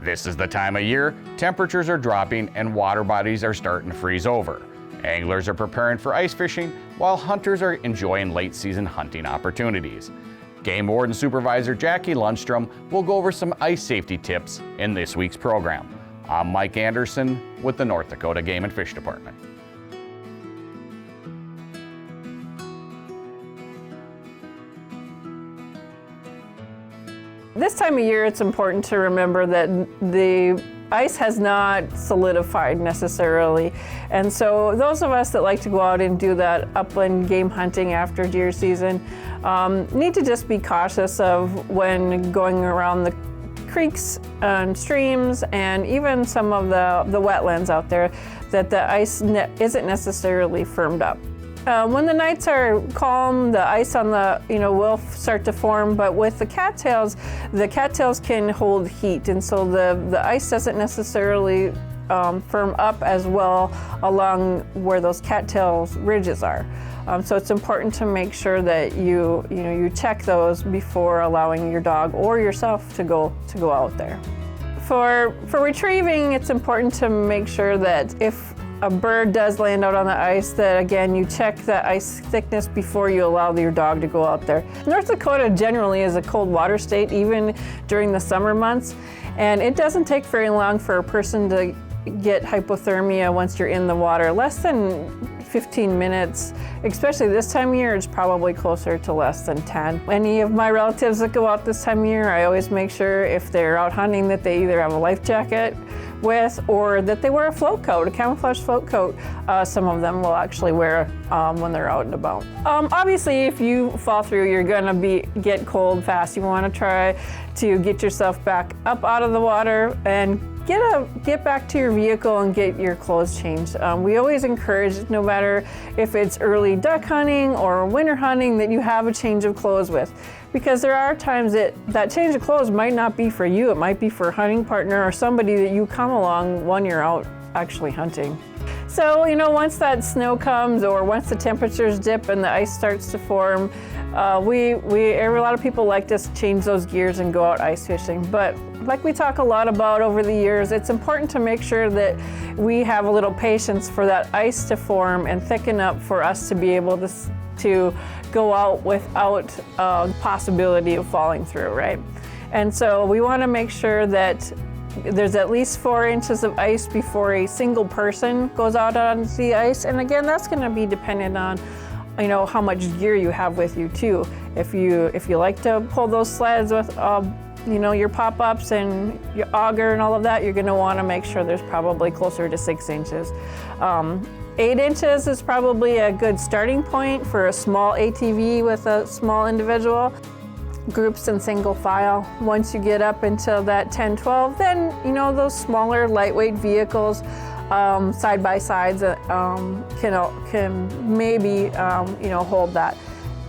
This is the time of year temperatures are dropping and water bodies are starting to freeze over. Anglers are preparing for ice fishing while hunters are enjoying late season hunting opportunities. Game Warden Supervisor Jackie Lundstrom will go over some ice safety tips in this week's program. I'm Mike Anderson with the North Dakota Game and Fish Department. This time of year, it's important to remember that the ice has not solidified necessarily. And so those of us that like to go out and do that upland game hunting after deer season need to just be cautious of when going around the creeks and streams and even some of the wetlands out there that the ice isn't necessarily firmed up. When the nights are calm, the ice on the, will start to form, but with the cattails can hold heat, and so the ice doesn't necessarily firm up as well along where those cattails ridges are. So it's important to make sure that you check those before allowing your dog or yourself to go out there. For retrieving, it's important to make sure that if a bird does land out on the ice, that again, you check the ice thickness before you allow your dog to go out there. North Dakota generally is a cold water state, even during the summer months, and it doesn't take very long for a person to get hypothermia once you're in the water. Less than 15 minutes, especially this time of year, it's probably closer to less than 10. Any of my relatives that go out this time of year, I always make sure if they're out hunting that they either have a life jacket with or that they wear a float coat, a camouflage float coat. Some of them will actually wear when they're out and about. Obviously, if you fall through, you're gonna get cold fast. You wanna try to get yourself back up out of the water and get back to your vehicle and get your clothes changed. We always encourage, no matter if it's early duck hunting or winter hunting, that you have a change of clothes with. Because there are times that change of clothes might not be for you, it might be for a hunting partner or somebody that you come along when you're out actually hunting. So, once that snow comes or once the temperatures dip and the ice starts to form, a lot of people like to change those gears and go out ice fishing. But like we talk a lot about over the years, it's important to make sure that we have a little patience for that ice to form and thicken up for us to be able to go out without possibility of falling through, right? And so we want to make sure that there's at least 4 inches of ice before a single person goes out on the ice. And again, that's going to be dependent on how much gear you have with you too. If you like to pull those sleds with your pop-ups and your auger and all of that, you're going to want to make sure there's probably closer to 6 inches. 8 inches is probably a good starting point for a small ATV with a small individual. Groups and single file. Once you get up into that 10, 12, then those smaller lightweight vehicles, side by sides, can maybe hold that.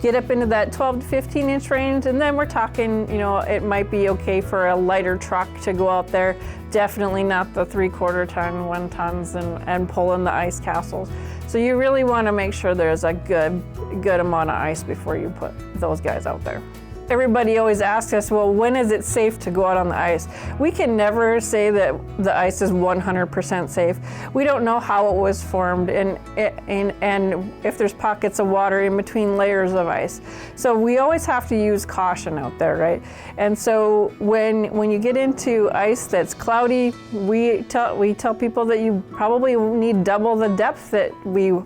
Get up into that 12 to 15 inch range, and then we're talking, it might be okay for a lighter truck to go out there. Definitely not the 3/4 ton, 1 tons and pulling the ice castles. So you really want to make sure there's a good amount of ice before you put those guys out there. Everybody always asks us, well, when is it safe to go out on the ice? We can never say that the ice is 100% safe. We don't know how it was formed and if there's pockets of water in between layers of ice. So we always have to use caution out there, right? And so when you get into ice that's cloudy, we tell people that you probably need double the depth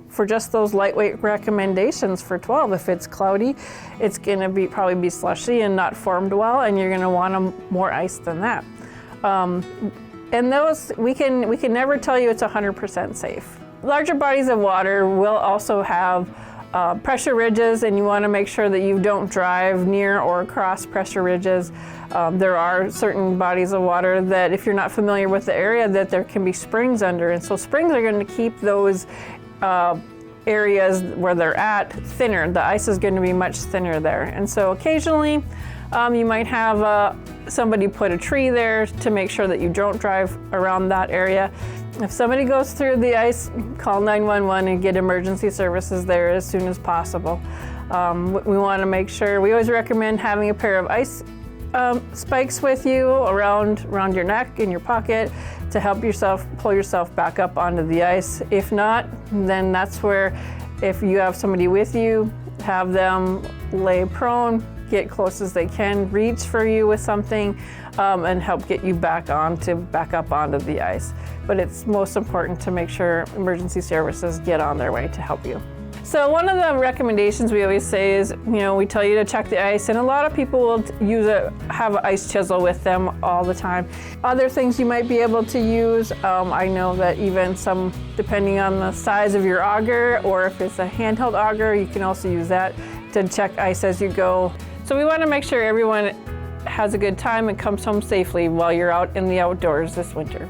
for just those lightweight recommendations for 12. If it's cloudy, it's gonna probably be slushy and not formed well, and you're going to want more ice than that. And those, we can never tell you it's 100% safe. Larger bodies of water will also have pressure ridges, and you want to make sure that you don't drive near or across pressure ridges. There are certain bodies of water that, if you're not familiar with the area, that there can be springs under, and so springs are going to keep those areas where they're at thinner. The ice is going to be much thinner there. And so occasionally you might have somebody put a tree there to make sure that you don't drive around that area. If somebody goes through the ice, call 911 and get emergency services there as soon as possible. We want to make sure, we always recommend having a pair of ice spikes with you around your neck, in your pocket, to help pull yourself back up onto the ice. If not, then that's where, if you have somebody with you, have them lay prone, get close as they can, reach for you with something, and help get you back up onto the ice. But it's most important to make sure emergency services get on their way to help you. So one of the recommendations we always say is, we tell you to check the ice, and a lot of people will have an ice chisel with them all the time. Other things you might be able to use, I know that even some, depending on the size of your auger, or if it's a handheld auger, you can also use that to check ice as you go. So we want to make sure everyone has a good time and comes home safely while you're out in the outdoors this winter.